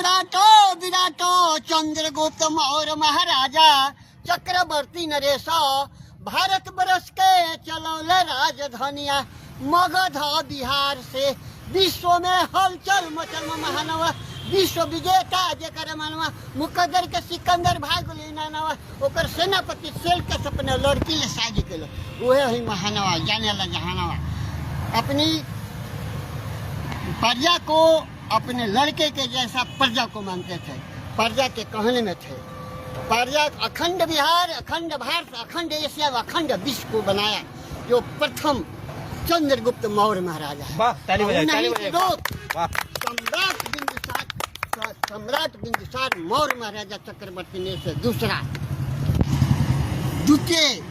विराटो चंद्रगुप्त मौर्य महाराजा चक्रवर्ती नरेश भारत बरस के चलौले राजधानिया मगध बिहार से विश्व में हलचल मचल महानवा विश्व विजेता जेकर मनवा मुकद्दर के सिकंदर भाग लेना नवा ओकर सेनापति सेल्कस अपने लड़की ले शादी के वह ही महानवा जाने ला जहानवा अपनी प्रजा को अपने लड़के के जैसा प्रजा को मानते थे, प्रजा के कहने में थे। प्रजा अखंड बिहार, अखंड भारत, अखंड एशिया, अखंड विश्व को बनाया जो प्रथम चंद्रगुप्त मौर्य महाराजा है। सम्राट बिंदुसार मौर्य महाराजा चक्रवर्ती ने से दूसरा द्वितीय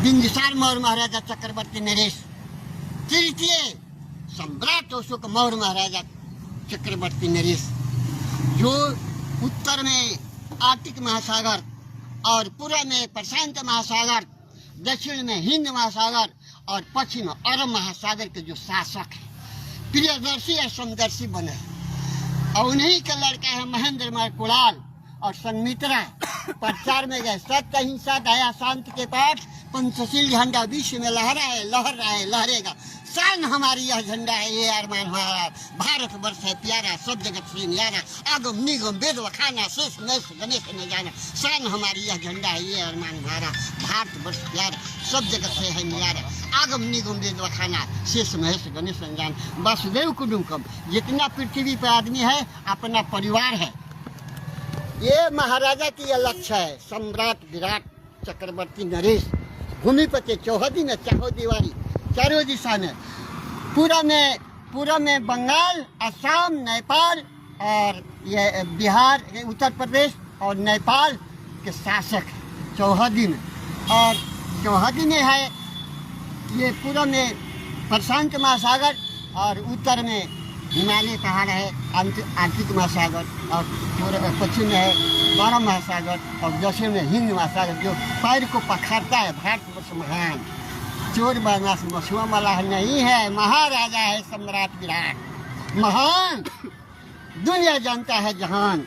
बिंदुसार मौर्य महाराजा चक्रवर्ती नरेश, तृतीय सम्राट अशोक मौर्य महाराजा चक्रवर्ती नरेश, जो उत्तर में आर्टिक महासागर और पूर्व में प्रशांत महासागर, दक्षिण में हिंद महासागर और पश्चिम में अरब महासागर के जो शासक है, प्रियदर्शी और समदर्शी बने और उन्हीं का लड़का है महेंद्र कुणाल और संमित्रा प्रचार में गए। सत्य अहिंसा दया शांति के पाठ पंचशील झंडा विश्व में लहर रहा है लहरेगा। शान हमारी यह झंडा है, ये अरमान हमारा भारत वर्ष है प्यारा, सब जगत से न्यारा, आगम निगम वेद वखाना शेष नैश गणेश न जाना। शान हमारी यह झंडा है, ये अरमान हमारा भारत वर्ष प्यारा, सब जगत से है न्यारा, आगम निगम वेद वखाना शेष महेश गणेश न जाना। वसुदेव कुटुंबकम, जितना पृथ्वी पर आदमी है अपना परिवार है। ये महाराजा की यह लक्ष्य है। सम्राट विराट चक्रवर्ती नरेश भूमिपति चौहदी में चाहो दीवारी चारों दिशा में, पूरा में बंगाल, असम, नेपाल और ये बिहार, उत्तर प्रदेश और नेपाल के शासक चौहदी में। और चौहदी में है ये पूर्व में प्रशांत महासागर और उत्तर में हिमालय पहाड़ है, आर्टिक महासागर और पश्चिम में है बारह महासागर और दक्षिण में हिंद महासागर जो पैर को पखारता है। भारतवर्ष महान चोर बदमाश मछुआ मलाह नहीं है, महाराजा है सम्राट विराट महान। दुनिया जानता है, जहान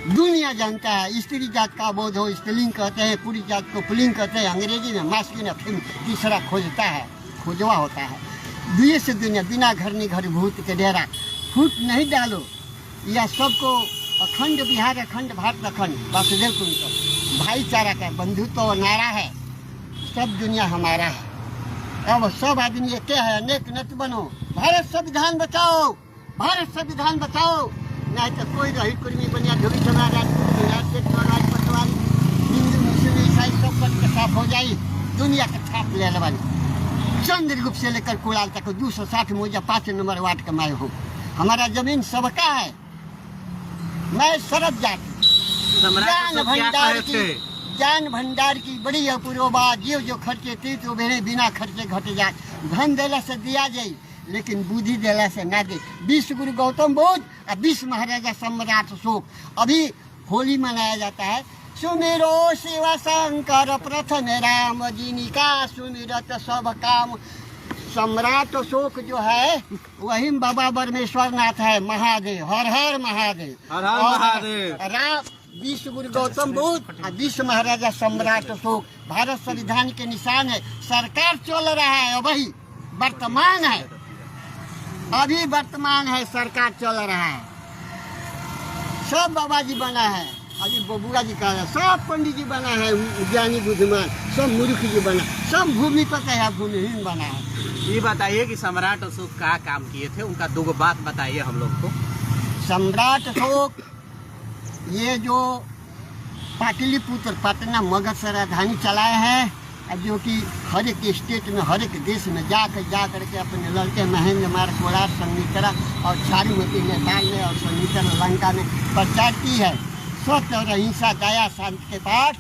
दुनिया जानता है। स्त्री जात का बोध हो स्त्रीलिंग कहते हैं, पूरी जात को पुल्लिंग कहते हैं, अंग्रेजी में मास्कुलिन फिर तीसरा खोजता है, खोजवा होता है। दुनिया से दुनिया बिना घर नहीं घर भूत के डेरा, फूट नहीं डालो या सबको अखंड बिहार, अखंड भारत, अखंड वासुदेव कुटुंबकम, भाईचारा का बंधुत्व नारा है। सब दुनिया हमारा है, अब सब आदमी एक है, अनेक नत बनो। भारत संविधान बचाओ, भारत संविधान बचाओ, नहीं तो कोई रही कुर्मी बनिया धोबी समाज पटवारी हिंदू मुस्लिम ईसाई सब पट साफ हो जाए। दुनिया का छाप ले वाली चंद्रगुप्त से लेकर कुणाल तक 260 मौजा 5 नंबर वार्ड कमाए हो। हमारा जमीन सबका है। मैं शरद जाति ज्ञान भंडार की बड़ी अपूर्व बात, जो खर्चे तीर्थ उभेरे बिना खर्चे घटे जाए। धन देला से दिया जाये लेकिन बुद्धि देला से ना दे। 20 गुरु गौतम बुद्ध और 20 महाराजा सम्राट अशोक। अभी होली मनाया जाता है। सुमिरो शिव शंकर प्रथम राम जिनिका सुमिरत सब काम। सम्राट अशोक जो है वही बाबा परमेश्वर नाथ है, महादेव, हर हर महादेव, हर हर महादेव। राम 20 गुरु गौतम बुद्ध और 20 महाराजा सम्राट अशोक। भारत संविधान के निशान है। सरकार चल रहा है, अभी वर्तमान है, अभी वर्तमान है, सरकार चल रहा है। सब बाबा जी बना है, अभी बबुआ जी का सब पंडित जी बना है, ज्ञानी बुद्धिमान सब मूर्ख जी बना, सब भूमि पर है, भूमिहीन बना है। ये बताइए कि सम्राट अशोक क्या काम किए थे, उनका दो बात बताइए हम लोग को। सम्राट अशोक ये जो पाटलिपुत्र पटना मगध से राजधानी चलाए हैं, जो कि हर एक स्टेट में हर एक देश में जा करके अपने लड़के महेंद्र कुणाल संमित्रा और चारुमती नेपाल में और संमित्रा लंका में प्रचार की है। सत्य और अहिंसा दया शांति के पाठ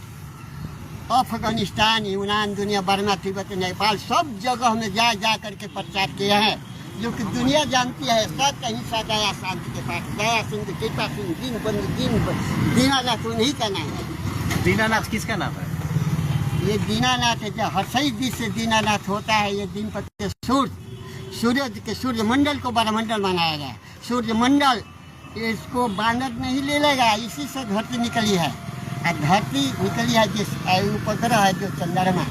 अफगानिस्तान, यूनान, दुनिया, बर्मा, तिब्बत, नेपाल सब जगह में जा करके प्रचार किया है, जो कि दुनिया जानती है। सत्य अहिंसा दया शांति के पाठ, दया सिंह, कृपा सिंह, दीनानाथ उन्हीं का नाम है। दीनानाथ किसका नाम है? ये दीनानाथ है, जो हर्षई दिश से दीनानाथ होता है। ये दिन पर सूर्य के सूर्यमंडल को बरमंडल बनाया गया। सूर्यमंडल इसको बानर नहीं ले लेगा, इसी से धरती निकली है। और धरती निकली है जिस उपग्रह है जो चंद्रमा।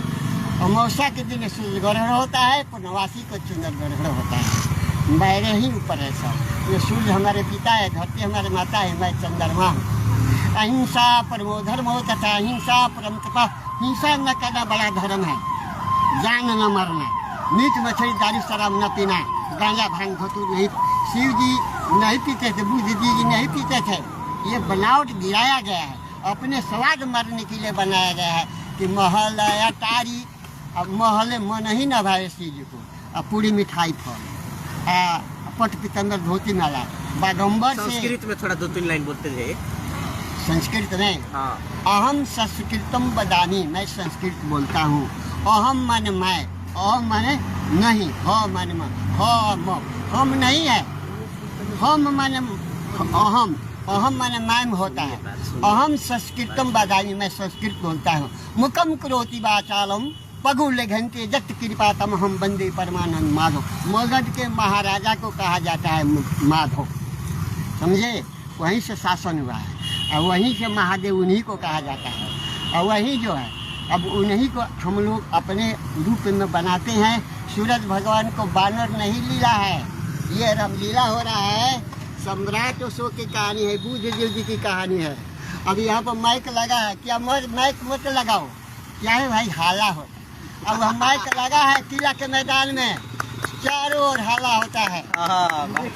अमावस्या के दिन सूर्य ग्रहण होता है, पूर्णवासी को चंद्र ग्रहण होता है। मेरे ही ऊपर है सब। ये सूर्य हमारे पिता है, धरती हमारे माता है, मैं चंद्रमा हूँ। अहिंसा परमो धर्मो तथा अहिंसा परम तपः। हिंसा न करना बड़ा धर्म है, जान न मरना, मीट मछली दारू शराब न पीना, गांजा भांग धतूर नहीं। शिव जी नहीं पीते थे, बुद्ध जी नहीं पीते थे। ये बनावट गिराया गया है, अपने स्वाद मारने के लिए बनाया गया है कि महल अटारी, अब महल मन ही न भाए शिव जी को। अब पूरी मिठाई फल, पट पीतम्बर धोती माला, बागम्बर से। संस्कृत में थोड़ा 2-3 लाइन बोलते थे। संस्कृत में हाँ। अहम संस्कृतम बदामी, मैं संस्कृत बोलता हूँ। अहम मन मैं, अहम माने नहीं, ह मन म, हम नहीं है, हम माने अहम, अहम माने मैं होता है। अहम संस्कृतम बदामी, मैं संस्कृत बोलता हूँ। मुकम करोति वाचालम पगुल घंटे जट कृपा तम हम बंदे परमानंद माधव। मगध के महाराजा को कहा जाता है माधव, समझे? वहीं से शासन हुआ है और वहीं से महादेव उन्हीं को कहा जाता है। और वहीं जो है अब उन्हीं को हम लोग अपने रूप में बनाते हैं। सूरज भगवान को बानर नहीं लीला है, ये रामलीला हो रहा है। सम्राट अशोक की कहानी है, बुद्ध देव जी की कहानी है। अब यहाँ पर माइक लगा है, क्या माइक मत लगाओ, क्या है भाई, हाला होता है। अब हम माइक लगा है किला के मैदान में, चारों ओर हाला होता है।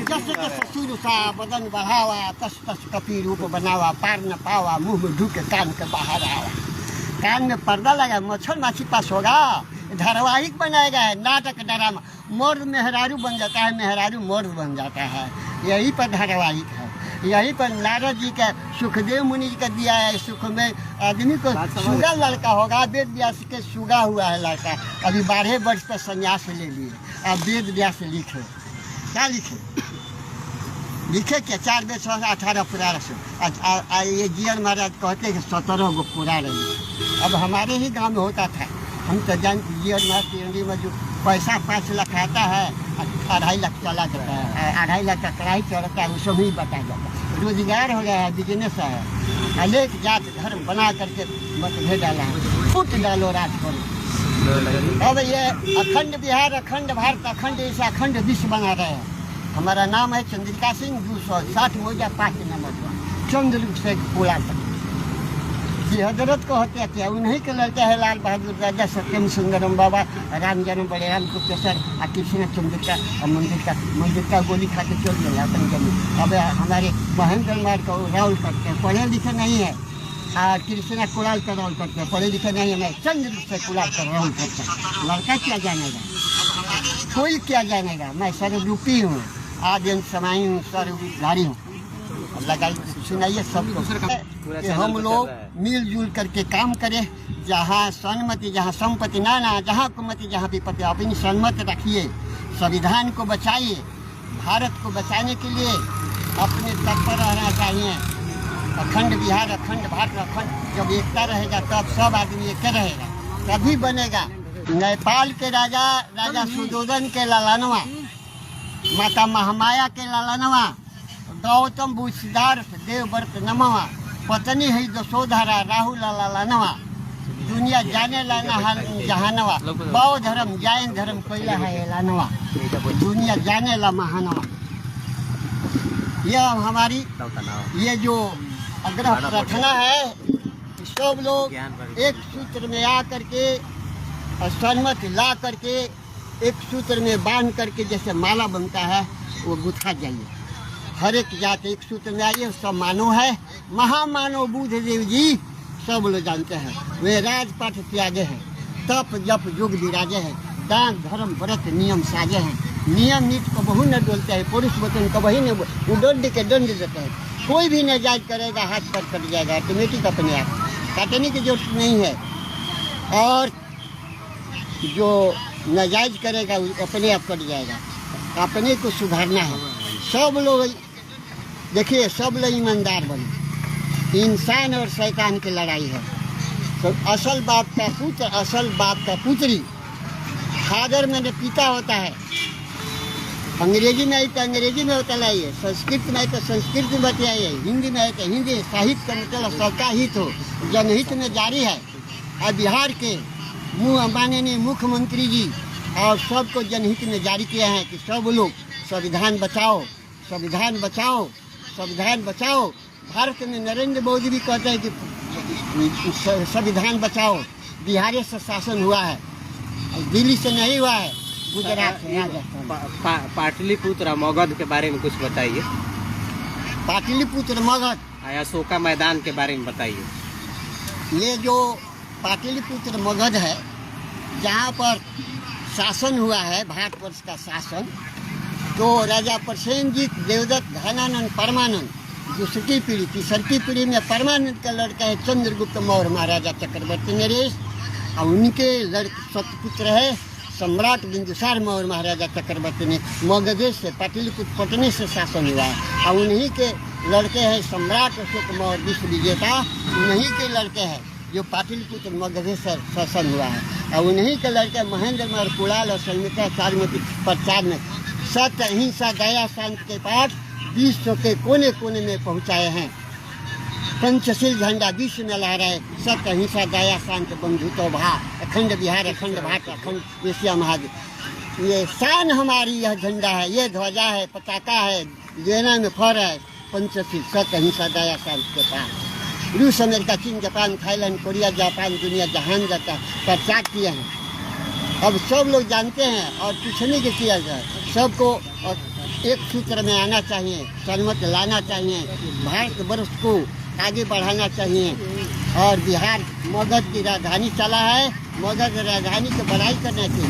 जैसे जैसे सूर्य सा बदन बढ़ावा, तस तस कपी रूप बनावा, पार न पावा, मुंह में ढूके कान के बाहर आवा। कान में पर्दा लगा, मच्छर माछी पास होगा। धारावाहिक बनाया गया है, नाटक ड्रामा। मर्द मेहरारू बन जाता है, मेहरारू मर्द बन जाता है, यही पर धारावाहिक है। यही पर नारद जी का सुखदेव मुनि जी का दिया है। सुख में आदमी को सुगा लड़का होगा, वेद व्यास के सुगा हुआ है लड़का। अभी 12 वर्ष पर संन्यास ले लिए। अब वेद व्यास लिखे, क्या लिखे? लिखे क्या? 4 वेद 18 पुराण से। ये जीवन महाराज कहते हैं कि 17 गो पुराण है। अब हमारे ही गाँव में होता था, हम तो जानते जीवन महाराज में जो पैसा 5 लाख आता है, 2.5 लाख चला जाता है, 2.5 लाख का कढ़ाई चढ़ता है, उसमें ही बता जाता है। रोजगार हो गया है, बिजनेस है। अनेक जात धर्म बना करके मतभेद डाला है, फुट डालो राज करो। अब ये अखंड बिहार, अखंड भारत, अखंड ऐसा अखंड विश्व बना रहे हैं। हमारा नाम है चंद्रिका सिंह, 260 मोजा 5 नंबर, चंद्र से पूरा तक। जी हजरत को हत्या किया, उन्हीं के लड़के है लाल बहादुर राजा, सत्यम सुंदरम बाबा, राम जन्म बड़े राम को केसर, और कृष्ण चंद्र का मंदिर का गोली खा के चल गया अपनी जमीन। अब हमारे महेंद्र मार को राहुल करते हैं, पढ़े लिखे नहीं है। और कृष्णा कुलाल का राहुल करते हैं, पढ़े लिखे नहीं है। मैं चंद्र से कुलाल का राहुल करता हूँ। लड़का क्या जानेगा, कोई क्या जानेगा? मैं सर्वरूपी हूँ, आद्य समाई हूँ, सर्वधारी हूँ। लगाई सुनाइए सबको कि हम लोग मिलजुल करके काम करें। जहाँ सन्मति, जहाँ संपत्ति नाना, जहाँ कुमति, जहाँ विपत्ति, अपनी सन्मत रखिए, संविधान को बचाइए। भारत को बचाने के लिए अपने तत्पर रहना चाहिए। अखंड बिहार, अखंड भारत, अखंड जब एकता रहेगा तब सब आदमी एक रहेगा, तभी बनेगा। नेपाल के राजा सुदोधन के लालानवा, माता महामाया के लालानवा, गौतम बुद्ध सिद्धार्थ देवव्रत नमवा, पत्नी है यशोधरा राहुल लालानवा, दुनिया जाने लाना जहानवा, बौद्ध धर्म जैन धर्म कोयला है लानवा, दुनिया जाने ला महानवा। यह हमारी ये जो आग्रह प्रार्थना है, सब लोग एक सूत्र में आ करके, सहमत ला करके, एक सूत्र में बांध करके जैसे माला बनता है वो गुथा जाइए। हर एक जात एक सूत्र में आइए, सब मानव है। महामानव बुद्ध देव जी सब लोग जानते हैं, वे राजपाट त्यागे हैं, तप जप योग विराजे हैं, दान धर्म व्रत नियम साजे हैं। नियम नीति को बहु न डोलते हैं, पुरुष वचन को वही न दंड के दंड देते हैं। कोई भी नाजायज करेगा हाथ पर कट जाएगा, ऑटोमेटिक अपने आप, काटने की जरूरत नहीं है। और जो नाजायज करेगा अपने आप कट जाएगा। अपने को सुधारना है। सब लोग देखिए, सब लोग ईमानदार बने। इंसान और शैतान की लड़ाई है। तो असल बाप का पुत्र, असल बाप का पुत्री। फादर में पिता होता है, अंग्रेजी में आई तो अंग्रेजी में बतलाइए, संस्कृत में आई तो संस्कृत में बताइए, हिंदी में आई तो हिंदी। साहित्य का मतलब सबका हित हो, जनहित में जारी है। और बिहार के माननीय मुख्यमंत्री जी और सबको जनहित में जारी किया है कि सब लोग संविधान बचाओ, संविधान बचाओ, संविधान बचाओ। भारत में नरेंद्र मोदी भी कहते हैं कि संविधान बचाओ। बिहार से शासन हुआ है, दिल्ली से नहीं हुआ है, गुजरात से, राजस्थान। पाटलिपुत्र मगध के बारे में कुछ बताइए। पाटलिपुत्र मगध, अशोका मैदान के बारे में बताइए। ये जो पाटलिपुत्र मगध है, जहाँ पर शासन हुआ है, भारतवर्ष का शासन, तो राजा प्रसेनजीत, देवदत्त, घनानंद, परमानंद, दूसरी पीढ़ी, तीसरी पीढ़ी में परमानंद का लड़का है चंद्रगुप्त मौर्य महाराजा चक्रवर्ती नरेश, और उनके लड़के सतपुत्र है सम्राट बिंदुसार मौर्य महाराजा चक्रवर्ती ने। मगध से पाटलिपुत्र पटने से शासन हुआ है, और उन्हीं के लड़के हैं सम्राट अशोक मौर्य विश्व विजेता, उन्हीं के लड़के हैं जो पाटलिपुत्र मगध से शासन हुआ है। और उन्हीं के लड़के महेंद्र मौर्य कुणाल और संहिताचार्य प्रचार में सत्य, अहिंसा, दया, शांति के पाठ विश्व के कोने कोने में पहुंचाए हैं। पंचशील झंडा विश्व में लहराए, सत्य, अहिंसा, दया, शांति, बंधुत्व भाव, अखंड बिहार, अखंड भारत, अखंड एशिया महाद्वीप। ये शान हमारी, यह झंडा है, ये ध्वजा है, पताका है, लेना में फर है। पंचशील, सत्य, अहिंसा, दया, शांति के पाठ रूस, अमेरिका, चीन, जापान, थाईलैंड, कोरिया, जापान, दुनिया जहान जाता प्रचार किए हैं। अब सब लोग जानते हैं और कुछ नहीं के किया जाए, सबको एक सूत्र में आना चाहिए, सहमत लाना चाहिए, भारत वर्ष को आगे बढ़ाना चाहिए। और बिहार मगध की राजधानी चला है, मगध राजधानी की बड़ाई करने से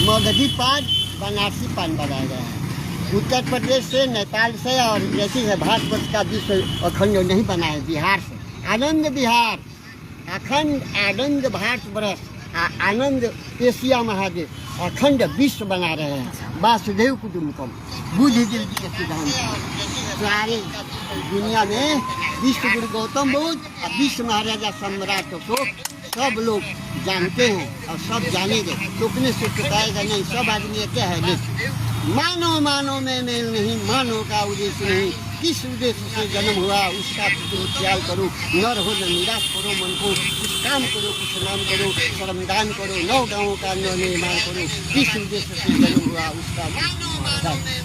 मगधी पान, बनारसी पान बनाया गया है। उत्तर प्रदेश से, नेपाल से और जैसे है भारतवर्ष का विश्व अखंड नहीं बना है, बिहार से। आनंद बिहार, अखंड आनंद भारतवर्ष, आनंद एशिया महादेव, अखंड विश्व बना रहे हैं। वासुदेव कुटुंबकम, बुद्ध जी के सिद्धांत सारे दुनिया में विश्व गुरु गौतम बुद्ध और विश्व महाराजा सम्राट अशोक सब लोग जानते हैं और सब जानेंगे। टुकने से टुकाएगा नहीं, सब आदमी क्या है नहीं। मानो मानो में मेल नहीं, मानो का उद्देश्य नहीं, किस उद्देश्य से जन्म हुआ उसका ख्याल करो। नर हो न निराश करो मन को, कुछ काम करो, कुछ नाम करो, श्रमदान करो, 9 गाँवों का निर्माण करो। किस उद्देश्य से जन्म हुआ उसका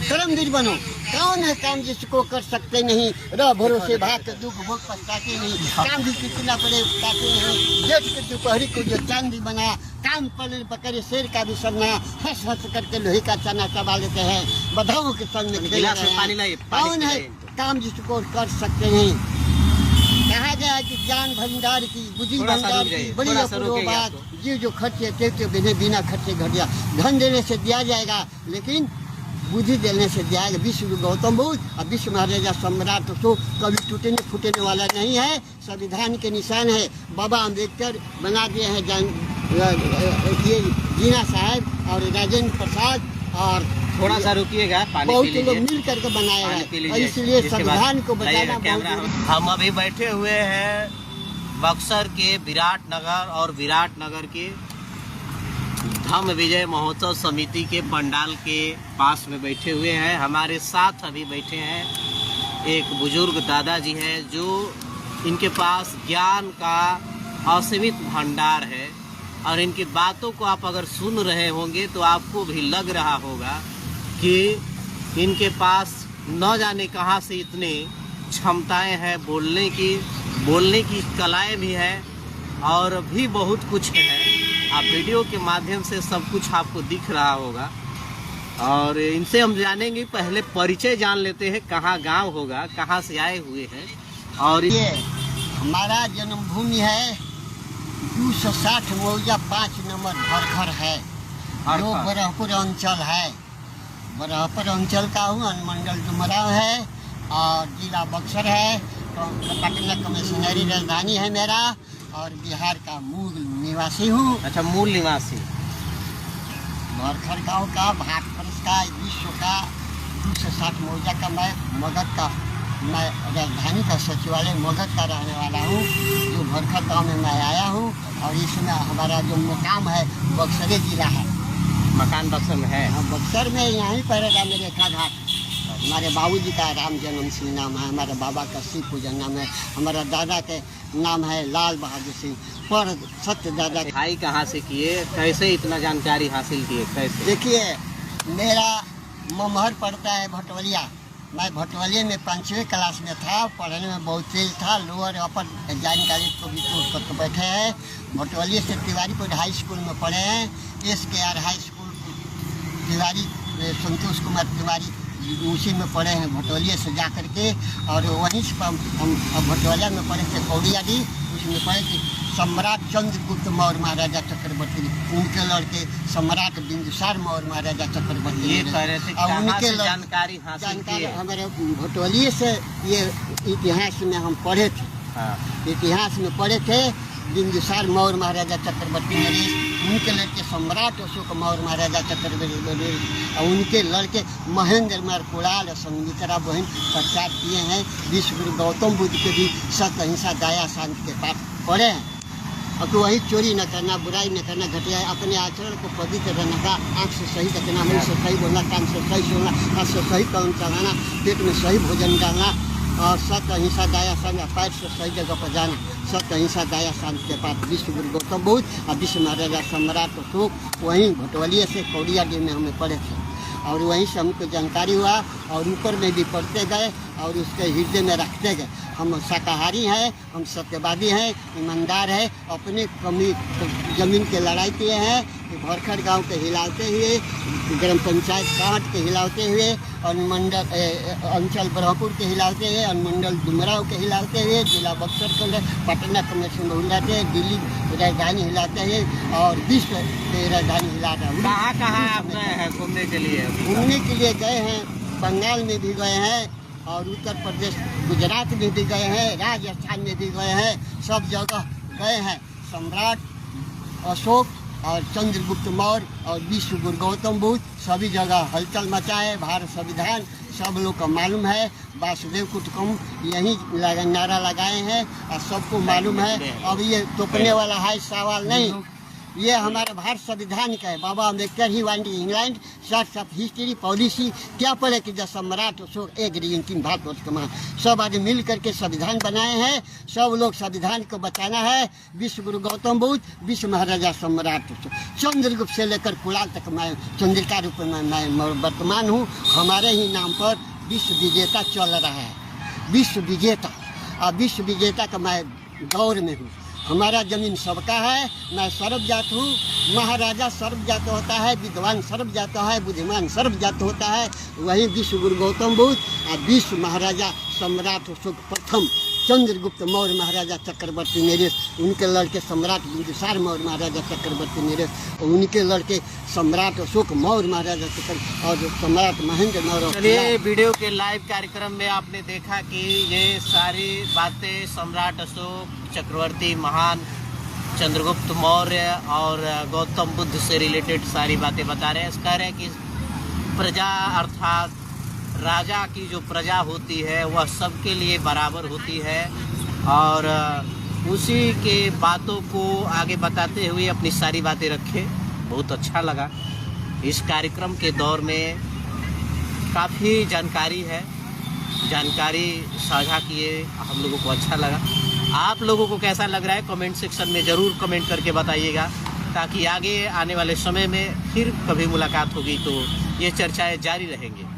कर्मवीर बनो। कौन है काम जिसको कर सकते नहीं, रह भरोसे भाग के दुख भोग पछताते नहीं, काम भी कितना पड़े उठाते नहीं। जेठ के दोपहरी को जो चांदी बना, काम पकड़े शेर का भी सरना, हंस हंस करके लोहे का चना चबा लेते हैं, बधाओं के संग में। कौन है काम जिसको कर सकते नहीं। कहा गया है कि ज्ञान भंडार की, बुद्धि भंडार की बड़ी अपूर्व बात, जीव जो खर्चे थे बिना खर्चे घट गया। धन देने से दिया जाएगा, लेकिन बुद्धि देने से दिया जाएगा। विश्व गौतम बुद्ध और विश्व महाराजा सम्राट अशोक कभी टूटने फूटने वाला नहीं है, संविधान के निशान है। बाबा अम्बेडकर बना दिए हैं, ये जीना साहब और राजेंद्र प्रसाद और थोड़ा सा रुकिएगा, बहुत लोग मिल करके बनाया है, और इसलिए संविधान को बचाना बहुत। हम अभी बैठे हुए हैं बक्सर के विराटनगर और विराटनगर के धम्म विजय महोत्सव समिति के पंडाल के पास में बैठे हुए हैं। हमारे साथ अभी बैठे हैं एक बुजुर्ग दादाजी हैं, जो इनके पास ज्ञान का असीमित भंडार है, और इनकी बातों को आप अगर सुन रहे होंगे तो आपको भी लग रहा होगा कि इनके पास न जाने कहाँ से इतने क्षमताएं हैं, बोलने की कलाएं भी हैं, और भी बहुत कुछ है। आप वीडियो के माध्यम से सब कुछ आपको दिख रहा होगा, और इनसे हम जानेंगे। पहले परिचय जान लेते हैं, कहाँ गांव होगा, कहाँ से आए हुए हैं। और ये हमारा जन्मभूमि है 260 मौजा 5 नंबर भरखर है, जो बरहपुर अंचल है। बरहपुर अंचल का हूँ, अनुमंडल डुमरा है और जिला बक्सर है। तो पटना कमिश्नरी राजधानी है मेरा, और बिहार का मूल निवासी हूँ। अच्छा, मूल निवासी। भरखर गाँव का, भारतवर्ष का, विश्व का 260 मौजा का मैं मगध का, मैं राजधानी का सचिवालय मगध का रहने वाला हूँ, जो भरखर गाँव में मैं आया हूँ। और इसमें हमारा जो मुकाम है बक्सरे जिला है। मकान बक्सर में है। हाँ, बक्सर में यहीं पर है रेखा घाट। हमारे बाबूजी का राम जन्म सिंह नाम है, हमारे बाबा का शिव पूजन नाम है, हमारा दादा के नाम है लाल बहादुर सिंह, पर सत्य दादा। पढ़ाई कहाँ से किए, कैसे इतना जानकारी हासिल किए, कैसे? देखिए, मेरा ममहर पड़ता है भटवलिया। मैं भटवलिया में 5वीं क्लास में था, पढ़ने में बहुत तेज था, लोअर अपर जानकारी को भी तोड़ कर बैठे हैं। भटवलिया से तिवारीपुर हाई स्कूल में पढ़े हैं, SKR high school Tiwari, Santosh Kumar Tiwari उसी में पढ़े हैं भटवलिया से जा कर के। और वहीं से हम भटवलिया में पढ़े थे कौड़ियाडी, उसमें पढ़े कि सम्राट चंद्रगुप्त मौर्य महाराजा चक्रवर्ती, उनके लड़के सम्राट बिंदुसार मौर्य महाराजा चक्रवर्ती। ये कह रहे थे कहाँ से जानकारी हासिल की? हमारे भटवलिया से ये इतिहास में हम पढ़े थे। हाँ। इतिहास में पढ़े थे बिंदुसार मौर्य महाराजा चक्रवर्ती नरेश, उनके लड़के सम्राट अशोक मौर्य महाराजा चक्रवर्ती और उनके लड़के महेंद्र मार कुणाल और संगीतरा बहन प्रचार किए हैं। विश्वगुरु गौतम बुद्ध के भी सत्य अहिंसा दया शांति के पाठ पढ़े हैं। और तो वही चोरी न करना, बुराई न करना, घटिया अपने आचरण को पवित्र रहना का, आँख से सही देखना, मुँह से सही बोलना, कान से सही सुनना, हाथ से सही कदम चलाना, पेट में सही भोजन डालना और सत्य अहिंसा दया शांति, पैर से सही जगह पर जाना, सत्य अहिंसा दया शांति के पास विश्व गुरु गौतम बुद्ध और विश्व महाराजा सम्राट अशोक वहीं भटवलिया से कौड़ियाडी में हमें पढ़े थे। और वहीं से हमको जानकारी हुआ और ऊपर में भी पढ़ते गए और उसके हृदय में रखते गए। हम शाकाहारी हैं, हम सत्यवादी हैं, ईमानदार है, अपने कमी जमीन के लड़ाई किए हैं, भरखड़ गांव के हिलाते हुए, ग्राम पंचायत कांट के हिलाते हुए, अनुमंडल अंचल ब्रह्मपुर के हिलाते हुए, अनुमंडल डुमराव के हिलाते हुए, जिला बक्सर के पटना कमेटी में हिलाते हैं, दिल्ली राजधानी हिलाते हैं और विश्व की राजधानी हिलाते हैं। कहाँ आप गए हैं घूमने के लिए? घूमने के लिए गए हैं, बंगाल में भी गए हैं और उत्तर प्रदेश गुजरात में भी गए हैं, राजस्थान में भी गए हैं, सब जगह गए हैं। सम्राट अशोक और चंद्रगुप्त मौर्य और विश्व गुरु गौतम बुद्ध सभी जगह हलचल मचाए। भारत संविधान सब लोग को मालूम है, वासुदेव कुटुंब यही नारा लगाए हैं और सबको मालूम है। अब ये तोपने वाला है सवाल नहीं, ये हमारे भारत संविधान का है। Baba Ambedkar he want England search of history policy क्या पढ़े कि जब सम्राट अशोक एग्रीन भारत वर्ष कमा, सब आदमी मिल करके संविधान बनाए हैं। सब लोग संविधान को बचाना है। विश्व गुरु गौतम बुद्ध, विश्व महाराजा सम्राट अशोक, चंद्रगुप्त से लेकर कुणाल तक मैं चंद्रिका रूप में मैं वर्तमान हूँ। हमारे ही नाम पर विश्व विजेता चल रहा है, विश्व विजेता। और विश्व विजेता का मैं दौर में हूँ। हमारा जमीन सबका है, मैं सर्वजात हूँ। महाराजा सर्वजात होता है, विद्वान सर्वजात है, बुद्धिमान सर्वजात होता है। वही विश्व गुरु गौतम बुद्ध और विश्व महाराजा सम्राट अशोक प्रथम चंद्रगुप्त मौर्य महाराजा चक्रवर्ती नरेश, उनके लड़के सम्राट बिंदुसार मौर्य महाराजा चक्रवर्ती नरेश और उनके लड़के सम्राट अशोक मौर्य महाराजा चक्रवर्ती और सम्राट महेंद्र मौर्य। चलिए, वीडियो के लाइव कार्यक्रम में आपने देखा कि ये सारी बातें सम्राट अशोक चक्रवर्ती, महान चंद्रगुप्त मौर्य और गौतम बुद्ध से रिलेटेड सारी बातें बता रहे हैं। कह रहे हैं कि प्रजा अर्थात राजा की जो प्रजा होती है वह सबके लिए बराबर होती है और उसी के बातों को आगे बताते हुए अपनी सारी बातें रखे। बहुत अच्छा लगा। इस कार्यक्रम के दौर में काफ़ी जानकारी है, जानकारी साझा किए, हम लोगों को अच्छा लगा। आप लोगों को कैसा लग रहा है कमेंट सेक्शन में ज़रूर कमेंट करके बताइएगा, ताकि आगे आने वाले समय में फिर कभी मुलाकात होगी तो ये चर्चाएं जारी रहेंगी।